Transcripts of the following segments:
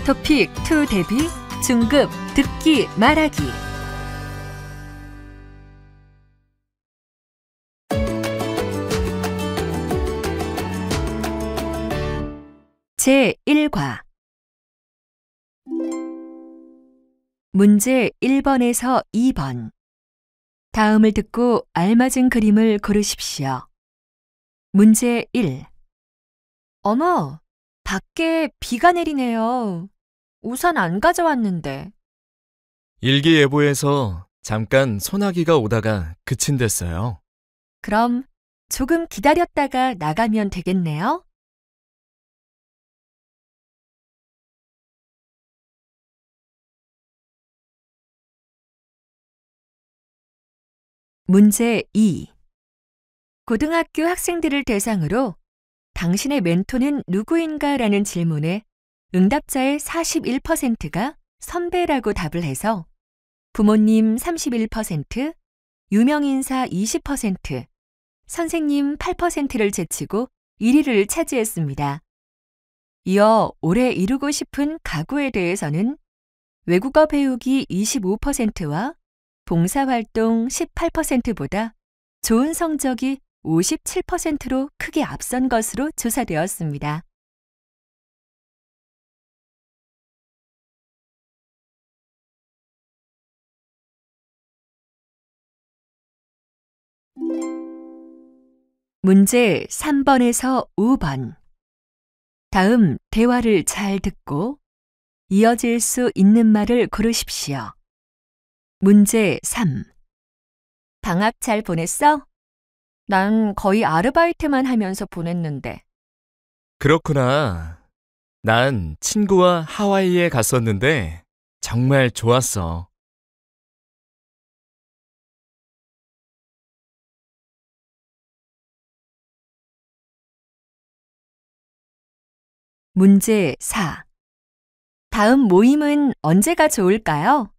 토픽 2 대비 중급 듣기 말하기. 제1과 문제 1번에서 2번. 다음을 듣고 알맞은 그림을 고르십시오. 문제 1. 어머, 밖에 비가 내리네요. 우산 안 가져왔는데. 일기예보에서 잠깐 소나기가 오다가 그친댔어요. 그럼 조금 기다렸다가 나가면 되겠네요. 문제 2. 고등학교 학생들을 대상으로 당신의 멘토는 누구인가? 라는 질문에 응답자의 41%가 선배라고 답을 해서 부모님 31%, 유명인사 20%, 선생님 8%를 제치고 1위를 차지했습니다. 이어 올해 이루고 싶은 가구에 대해서는 외국어 배우기 25%와 봉사활동 18%보다 좋은 성적이 57%로 크게 앞선 것으로 조사되었습니다. 문제 3번에서 5번. 다음 대화를 잘 듣고 이어질 수 있는 말을 고르십시오. 문제 3. 방학 잘 보냈어? 난 거의 아르바이트만 하면서 보냈는데. 그렇구나. 난 친구와 하와이에 갔었는데 정말 좋았어. 문제 4. 다음 모임은 언제가 좋을까요?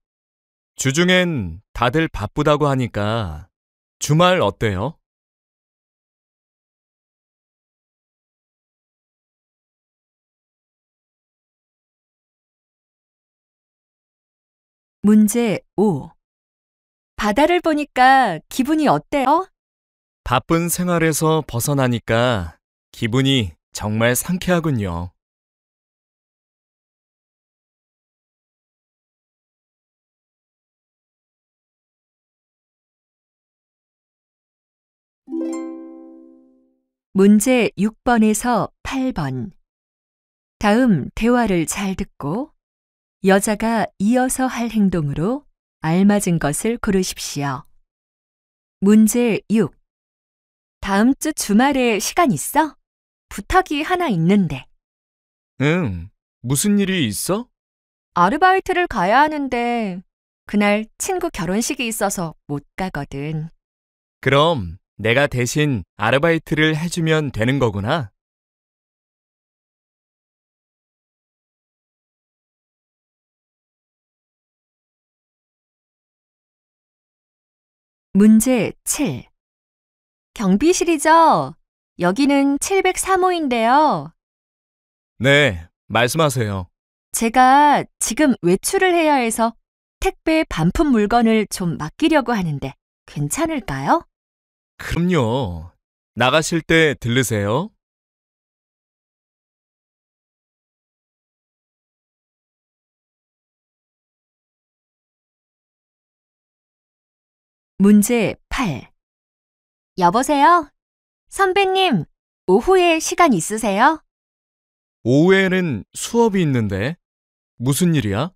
주중엔 다들 바쁘다고 하니까 주말 어때요? 문제 5. 바다를 보니까 기분이 어때요? 바쁜 생활에서 벗어나니까 기분이 정말 상쾌하군요. 문제 6번에서 8번. 다음 대화를 잘 듣고 여자가 이어서 할 행동으로 알맞은 것을 고르십시오. 문제 6. 다음 주 주말에 시간 있어? 부탁이 하나 있는데. 응, 무슨 일이 있어? 아르바이트를 가야 하는데 그날 친구 결혼식이 있어서 못 가거든. 그럼 내가 대신 아르바이트를 해주면 되는 거구나. 문제 7. 경비실이죠? 여기는 703호인데요. 네, 말씀하세요. 제가 지금 외출을 해야 해서 택배 반품 물건을 좀 맡기려고 하는데 괜찮을까요? 그럼요. 나가실 때 들르세요. 문제 8. 여보세요? 선배님, 오후에 시간 있으세요? 오후에는 수업이 있는데 무슨 일이야?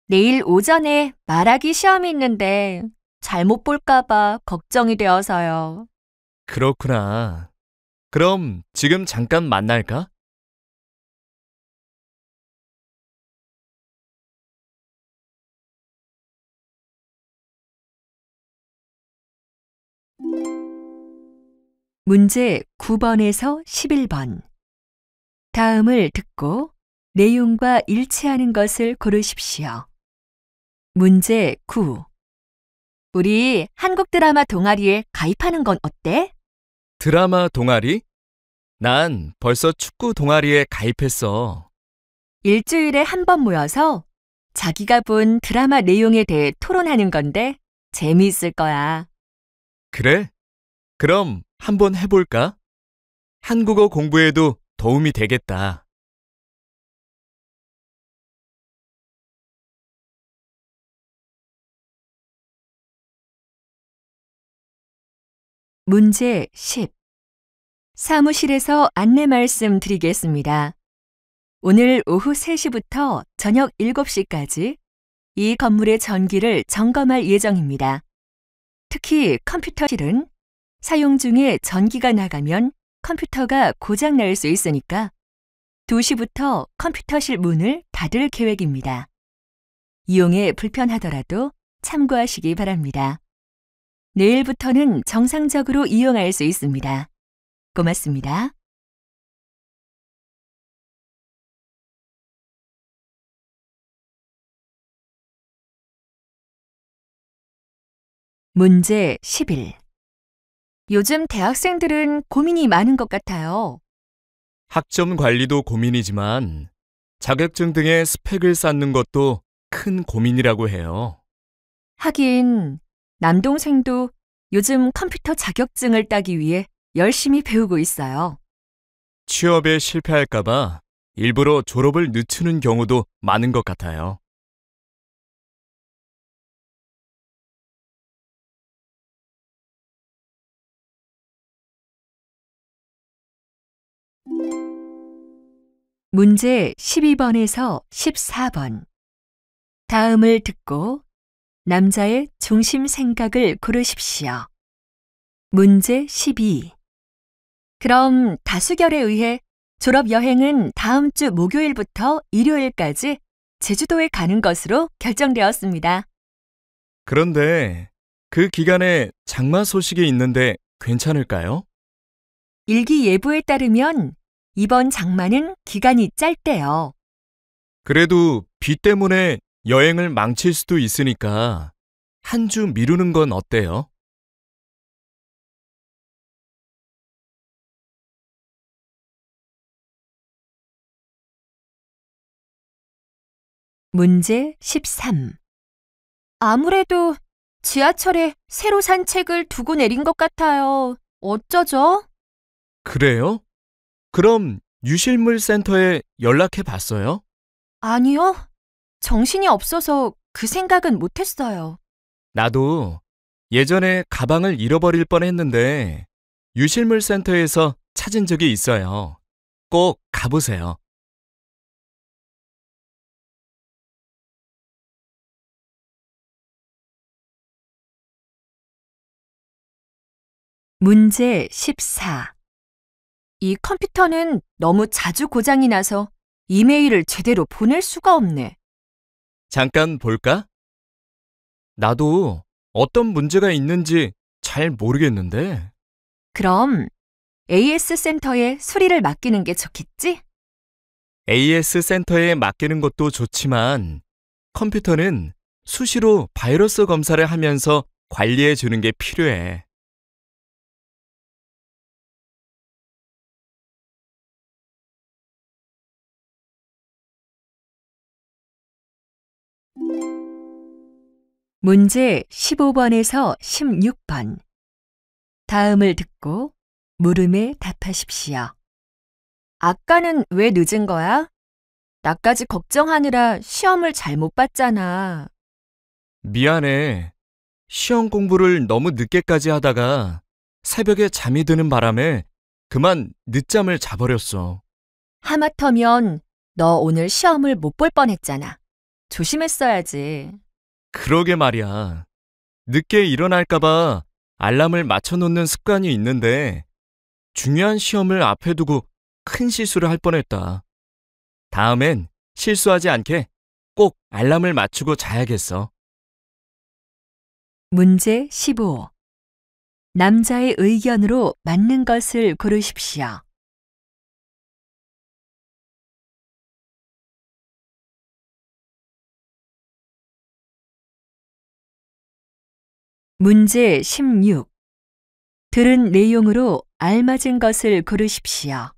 내일 오전에 말하기 시험이 있는데 잘못 볼까 봐 걱정이 되어서요. 그렇구나. 그럼 지금 잠깐 만날까? 문제 9번에서 11번. 다음을 듣고 내용과 일치하는 것을 고르십시오. 문제 9. 우리 한국 드라마 동아리에 가입하는 건 어때? 드라마 동아리? 난 벌써 축구 동아리에 가입했어. 일주일에 한 번 모여서 자기가 본 드라마 내용에 대해 토론하는 건데 재미있을 거야. 그래? 그럼 한번 해볼까? 한국어 공부에도 도움이 되겠다. 문제 10. 사무실에서 안내 말씀 드리겠습니다. 오늘 오후 3시부터 저녁 7시까지 이 건물의 전기를 점검할 예정입니다. 특히 컴퓨터실은 사용 중에 전기가 나가면 컴퓨터가 고장 날 수 있으니까 2시부터 컴퓨터실 문을 닫을 계획입니다. 이용에 불편하더라도 참고하시기 바랍니다. 내일부터는 정상적으로 이용할 수 있습니다. 고맙습니다. 문제 11. 요즘 대학생들은 고민이 많은 것 같아요. 학점 관리도 고민이지만 자격증 등의 스펙을 쌓는 것도 큰 고민이라고 해요. 하긴 남동생도 요즘 컴퓨터 자격증을 따기 위해 열심히 배우고 있어요. 취업에 실패할까 봐 일부러 졸업을 늦추는 경우도 많은 것 같아요. 문제 12번에서 14번. 다음을 듣고 남자의 중심 생각을 고르십시오. 문제 12. 그럼 다수결에 의해 졸업 여행은 다음 주 목요일부터 일요일까지 제주도에 가는 것으로 결정되었습니다. 그런데 그 기간에 장마 소식이 있는데 괜찮을까요? 일기예보에 따르면 이번 장마는 기간이 짧대요. 그래도 비 때문에 여행을 망칠 수도 있으니까 한 주 미루는 건 어때요? 문제 13. 아무래도 지하철에 새로 산 책을 두고 내린 것 같아요. 어쩌죠? 그래요? 그럼 유실물 센터에 연락해 봤어요? 아니요. 정신이 없어서 그 생각은 못했어요. 나도 예전에 가방을 잃어버릴 뻔했는데 유실물 센터에서 찾은 적이 있어요. 꼭 가보세요. 문제 14. 이 컴퓨터는 너무 자주 고장이 나서 이메일을 제대로 보낼 수가 없네. 잠깐 볼까? 나도 어떤 문제가 있는지 잘 모르겠는데. 그럼 AS 센터에 수리를 맡기는 게 좋겠지? AS 센터에 맡기는 것도 좋지만 컴퓨터는 수시로 바이러스 검사를 하면서 관리해 주는 게 필요해. 문제 15번에서 16번. 다음을 듣고 물음에 답하십시오. 아까는 왜 늦은 거야? 나까지 걱정하느라 시험을 잘못 봤잖아. 미안해. 시험 공부를 너무 늦게까지 하다가 새벽에 잠이 드는 바람에 그만 늦잠을 자버렸어. 하마터면 너 오늘 시험을 못 볼 뻔했잖아. 조심했어야지. 그러게 말이야. 늦게 일어날까 봐 알람을 맞춰놓는 습관이 있는데 중요한 시험을 앞에 두고 큰 실수를 할 뻔했다. 다음엔 실수하지 않게 꼭 알람을 맞추고 자야겠어. 문제 15. 남자의 의견으로 맞는 것을 고르십시오. 문제 16. 들은 내용으로 알맞은 것을 고르십시오.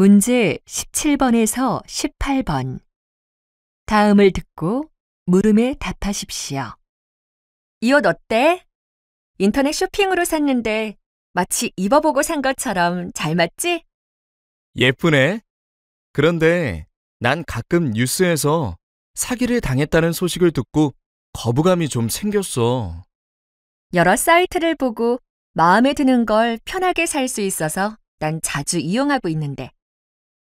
문제 17번에서 18번. 다음을 듣고 물음에 답하십시오. 이 옷 어때? 인터넷 쇼핑으로 샀는데 마치 입어보고 산 것처럼 잘 맞지? 예쁘네. 그런데 난 가끔 뉴스에서 사기를 당했다는 소식을 듣고 거부감이 좀 생겼어. 여러 사이트를 보고 마음에 드는 걸 편하게 살 수 있어서 난 자주 이용하고 있는데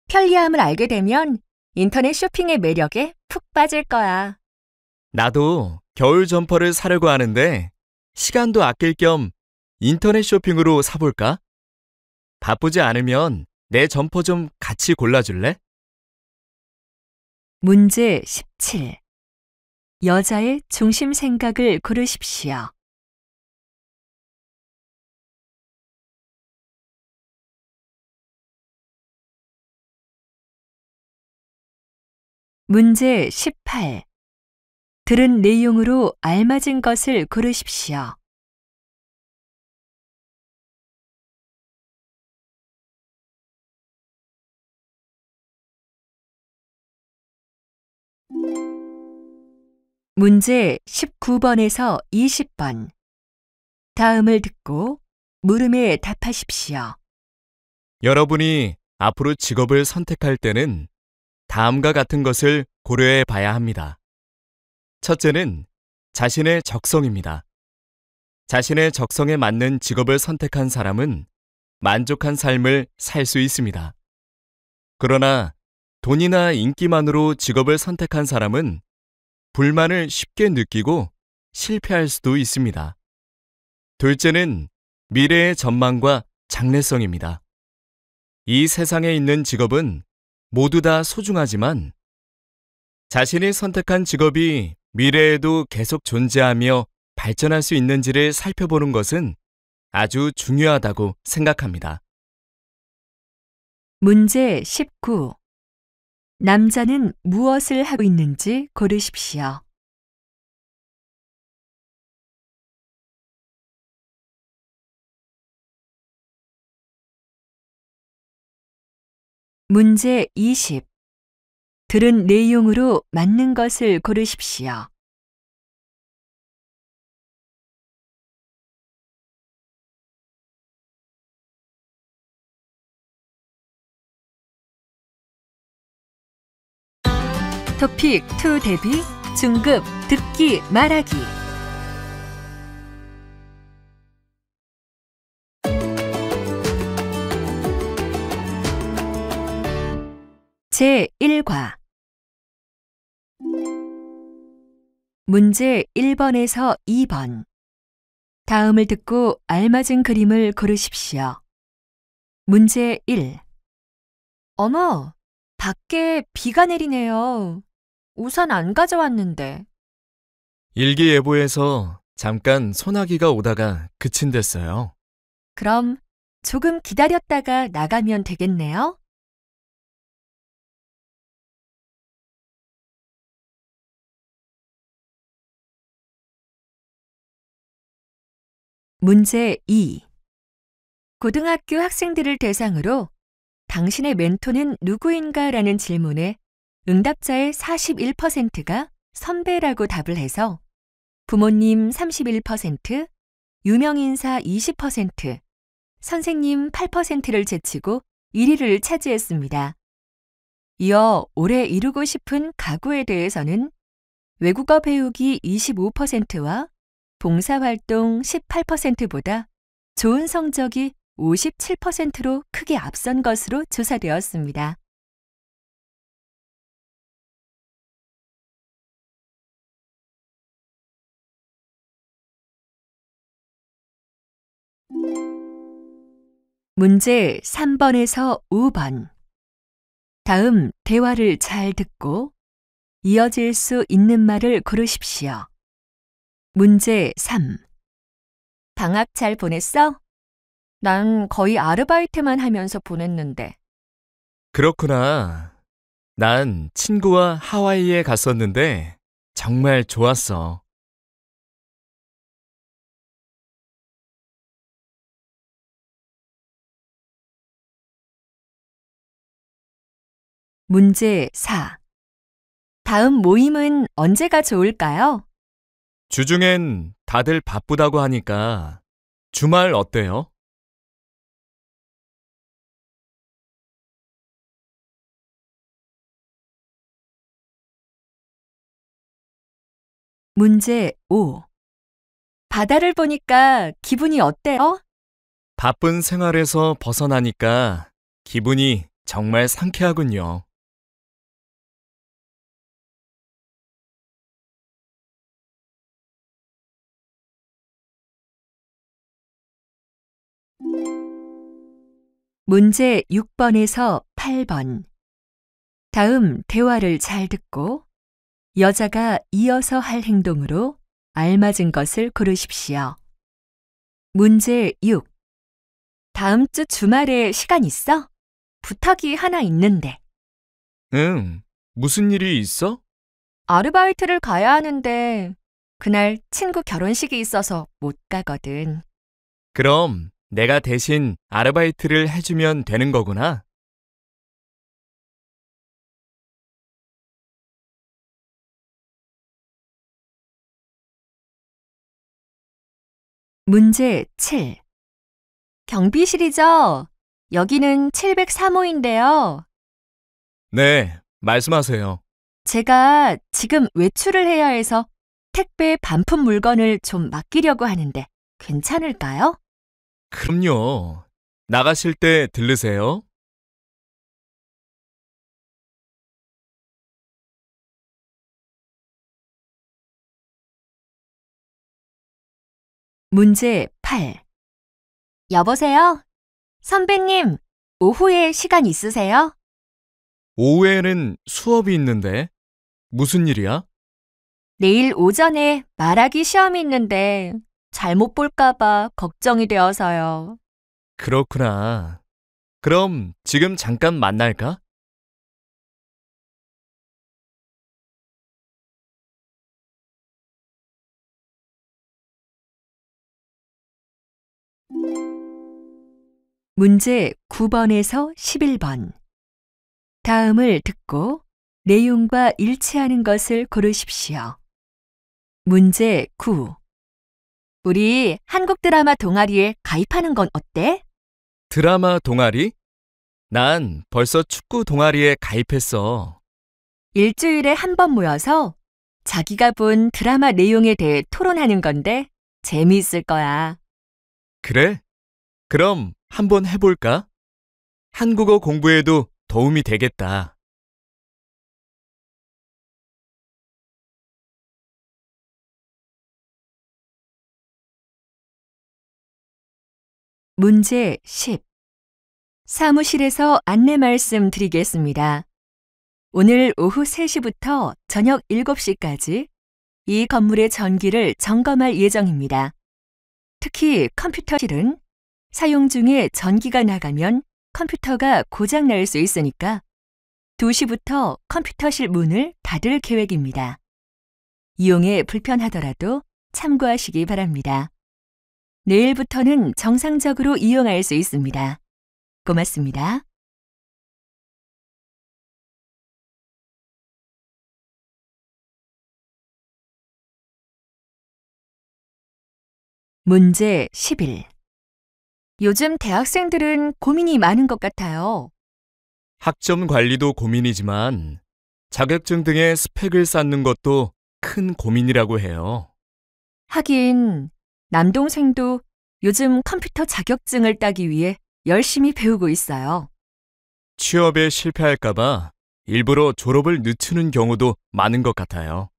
편리함을 알게 되면 인터넷 쇼핑의 매력에 푹 빠질 거야. 나도 겨울 점퍼를 사려고 하는데 시간도 아낄 겸 인터넷 쇼핑으로 사볼까? 바쁘지 않으면 내 점퍼 좀 같이 골라줄래? 문제 17. 여자의 중심 생각을 고르십시오. 문제 18. 들은 내용으로 알맞은 것을 고르십시오. 문제 19번에서 20번. 다음을 듣고 물음에 답하십시오. 여러분이 앞으로 직업을 선택할 때는 다음과 같은 것을 고려해 봐야 합니다. 첫째는 자신의 적성입니다. 자신의 적성에 맞는 직업을 선택한 사람은 만족한 삶을 살 수 있습니다. 그러나 돈이나 인기만으로 직업을 선택한 사람은 불만을 쉽게 느끼고 실패할 수도 있습니다. 둘째는 미래의 전망과 장래성입니다. 이 세상에 있는 직업은 모두 다 소중하지만 자신이 선택한 직업이 미래에도 계속 존재하며 발전할 수 있는지를 살펴보는 것은 아주 중요하다고 생각합니다. 문제 19. 남자는 무엇을 하고 있는지 고르십시오. 문제 20. 들은 내용으로 맞는 것을 고르십시오. 토픽 2 대비 중급 듣기 말하기. 제1과. 문제 1번에서 2번. 다음을 듣고 알맞은 그림을 고르십시오. 문제 1. 어머, 밖에 비가 내리네요. 우산 안 가져왔는데. 일기예보에서 잠깐 소나기가 오다가 그친댔어요. 그럼 조금 기다렸다가 나가면 되겠네요. 문제 2. 고등학교 학생들을 대상으로 당신의 멘토는 누구인가? 라는 질문에 응답자의 41%가 선배라고 답을 해서 부모님 31%, 유명인사 20%, 선생님 8%를 제치고 1위를 차지했습니다. 이어 올해 이루고 싶은 가구에 대해서는 외국어 배우기 25%와 봉사활동 18%보다 좋은 성적이 57%로 크게 앞선 것으로 조사되었습니다. 문제 3번에서 5번. 다음 대화를 잘 듣고 이어질 수 있는 말을 고르십시오. 문제 3. 방학 잘 보냈어? 난 거의 아르바이트만 하면서 보냈는데. 그렇구나. 난 친구와 하와이에 갔었는데 정말 좋았어. 문제 4. 다음 모임은 언제가 좋을까요? 주중엔 다들 바쁘다고 하니까 주말 어때요? 문제 5. 바다를 보니까 기분이 어때요? 바쁜 생활에서 벗어나니까 기분이 정말 상쾌하군요. 문제 6번에서 8번. 다음 대화를 잘 듣고 여자가 이어서 할 행동으로 알맞은 것을 고르십시오. 문제 6. 다음 주 주말에 시간 있어? 부탁이 하나 있는데. 응, 무슨 일이 있어? 아르바이트를 가야 하는데 그날 친구 결혼식이 있어서 못 가거든. 그럼 내가 대신 아르바이트를 해주면 되는 거구나. 문제 7. 경비실이죠? 여기는 703호인데요. 네, 말씀하세요. 제가 지금 외출을 해야 해서 택배 반품 물건을 좀 맡기려고 하는데 괜찮을까요? 그럼요. 나가실 때 들르세요. 문제 8. 여보세요? 선배님, 오후에 시간 있으세요? 오후에는 수업이 있는데 무슨 일이야? 내일 오전에 말하기 시험이 있는데 잘못 볼까봐 걱정이 되어서요. 그렇구나. 그럼 지금 잠깐 만날까? 문제 9번에서 11번. 다음을 듣고 내용과 일치하는 것을 고르십시오. 문제 9. 우리 한국 드라마 동아리에 가입하는 건 어때? 드라마 동아리? 난 벌써 축구 동아리에 가입했어. 일주일에 한 번 모여서 자기가 본 드라마 내용에 대해 토론하는 건데 재미있을 거야. 그래? 그럼 한번 해볼까? 한국어 공부에도 도움이 되겠다. 문제 10. 사무실에서 안내 말씀 드리겠습니다. 오늘 오후 3시부터 저녁 7시까지 이 건물의 전기를 점검할 예정입니다. 특히 컴퓨터실은 사용 중에 전기가 나가면 컴퓨터가 고장 날 수 있으니까 2시부터 컴퓨터실 문을 닫을 계획입니다. 이용에 불편하더라도 참고하시기 바랍니다. 내일부터는 정상적으로 이용할 수 있습니다. 고맙습니다. 문제 11. 요즘 대학생들은 고민이 많은 것 같아요. 학점 관리도 고민이지만 자격증 등의 스펙을 쌓는 것도 큰 고민이라고 해요. 하긴 남동생도 요즘 컴퓨터 자격증을 따기 위해 열심히 배우고 있어요. 취업에 실패할까 봐 일부러 졸업을 늦추는 경우도 많은 것 같아요.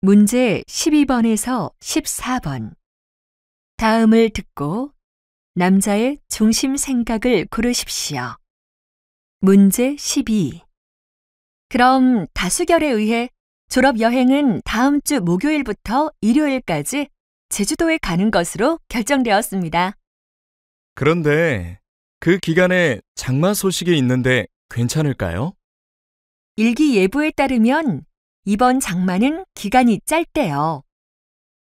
문제 12번에서 14번. 다음을 듣고 남자의 중심 생각을 고르십시오. 문제 12. 그럼 다수결에 의해 졸업 여행은 다음 주 목요일부터 일요일까지 제주도에 가는 것으로 결정되었습니다. 그런데 그 기간에 장마 소식이 있는데 괜찮을까요? 일기예보에 따르면 이번 장마는 기간이 짧대요.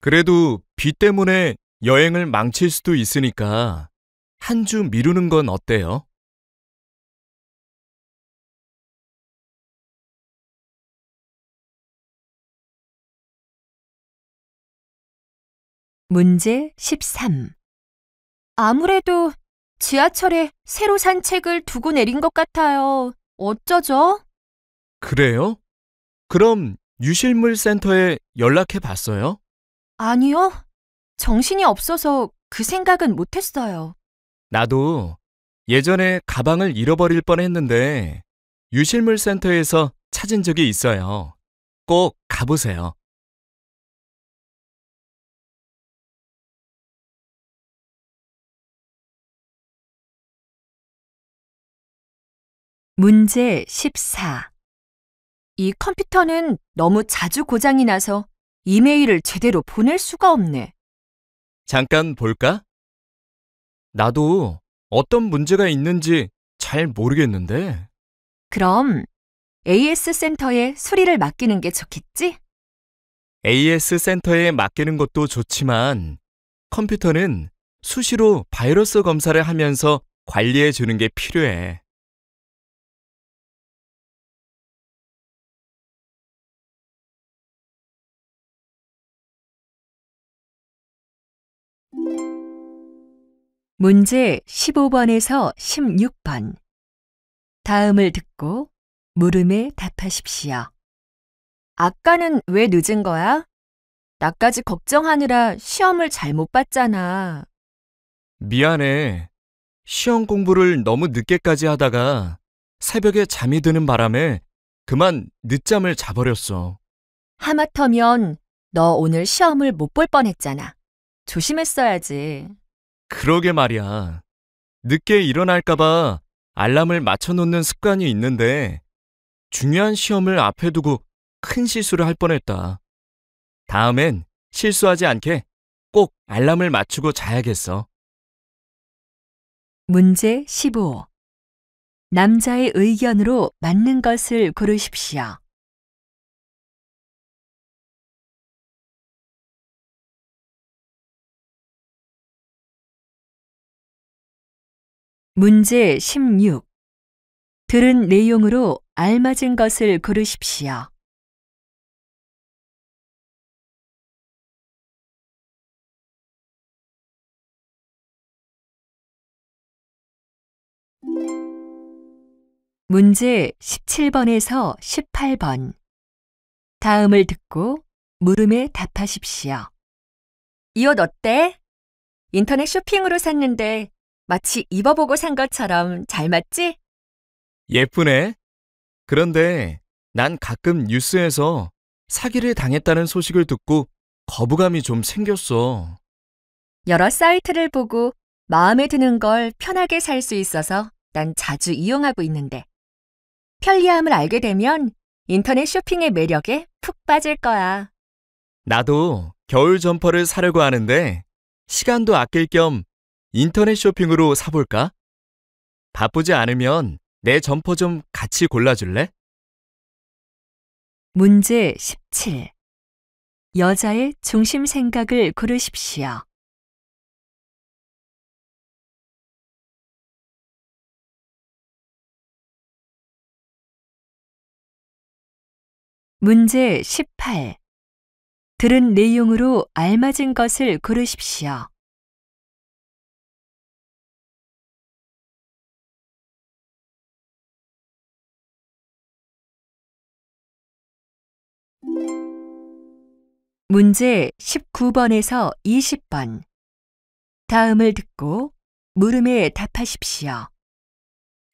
그래도 비 때문에 여행을 망칠 수도 있으니까 한 주 미루는 건 어때요? 문제 13. 아무래도 지하철에 새로 산 책을 두고 내린 것 같아요. 어쩌죠? 그래요? 그럼 유실물 센터에 연락해 봤어요? 아니요. 정신이 없어서 그 생각은 못했어요. 나도 예전에 가방을 잃어버릴 뻔했는데 유실물 센터에서 찾은 적이 있어요. 꼭 가보세요. 문제 14. 이 컴퓨터는 너무 자주 고장이 나서 이메일을 제대로 보낼 수가 없네. 잠깐 볼까? 나도 어떤 문제가 있는지 잘 모르겠는데. 그럼 AS 센터에 수리를 맡기는 게 좋겠지? AS 센터에 맡기는 것도 좋지만 컴퓨터는 수시로 바이러스 검사를 하면서 관리해 주는 게 필요해. 문제 15번에서 16번. 다음을 듣고 물음에 답하십시오. 아까는 왜 늦은 거야? 나까지 걱정하느라 시험을 잘못 봤잖아. 미안해. 시험 공부를 너무 늦게까지 하다가 새벽에 잠이 드는 바람에 그만 늦잠을 자버렸어. 하마터면 너 오늘 시험을 못 볼 뻔했잖아. 조심했어야지. 그러게 말이야. 늦게 일어날까봐 알람을 맞춰놓는 습관이 있는데 중요한 시험을 앞에 두고 큰 실수를 할 뻔했다. 다음엔 실수하지 않게 꼭 알람을 맞추고 자야겠어. 문제 15. 남자의 의견으로 맞는 것을 고르십시오. 문제 16. 들은 내용으로 알맞은 것을 고르십시오. 문제 17번에서 18번. 다음을 듣고 물음에 답하십시오. 이 옷 어때? 인터넷 쇼핑으로 샀는데 마치 입어보고 산 것처럼 잘 맞지? 예쁘네. 그런데 난 가끔 뉴스에서 사기를 당했다는 소식을 듣고 거부감이 좀 생겼어. 여러 사이트를 보고 마음에 드는 걸 편하게 살 수 있어서 난 자주 이용하고 있는데 편리함을 알게 되면 인터넷 쇼핑의 매력에 푹 빠질 거야. 나도 겨울 점퍼를 사려고 하는데 시간도 아낄 겸 인터넷 쇼핑으로 사볼까? 바쁘지 않으면 내 점퍼 좀 같이 골라줄래? 문제 17. 여자의 중심 생각을 고르십시오. 문제 18. 들은 내용으로 알맞은 것을 고르십시오. 문제 19번에서 20번. 다음을 듣고 물음에 답하십시오.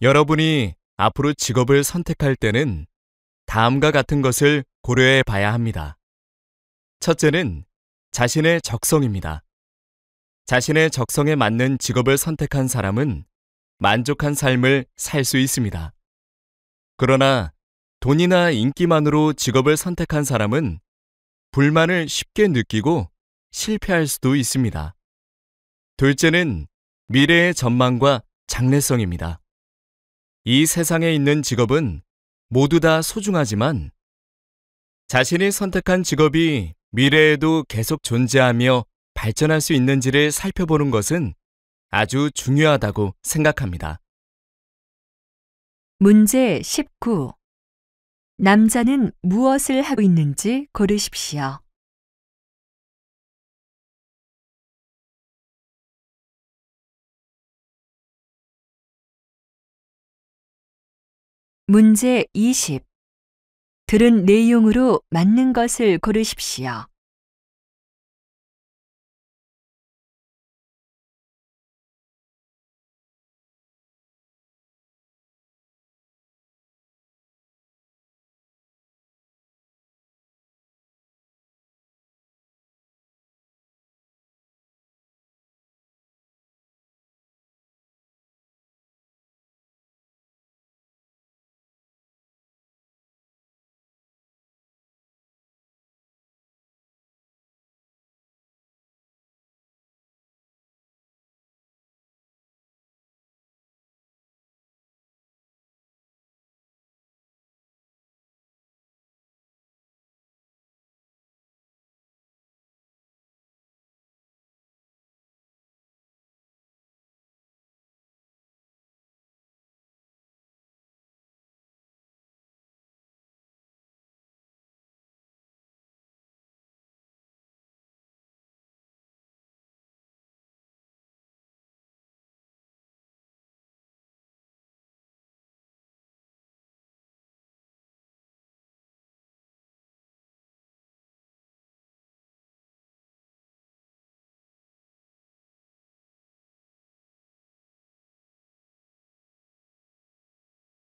여러분이 앞으로 직업을 선택할 때는 다음과 같은 것을 고려해 봐야 합니다. 첫째는 자신의 적성입니다. 자신의 적성에 맞는 직업을 선택한 사람은 만족한 삶을 살 수 있습니다. 그러나 돈이나 인기만으로 직업을 선택한 사람은 불만을 쉽게 느끼고 실패할 수도 있습니다. 둘째는 미래의 전망과 장래성입니다. 이 세상에 있는 직업은 모두 다 소중하지만 자신이 선택한 직업이 미래에도 계속 존재하며 발전할 수 있는지를 살펴보는 것은 아주 중요하다고 생각합니다. 문제 19. 남자는 무엇을 하고 있는지 고르십시오. 문제 20. 들은 내용으로 맞는 것을 고르십시오.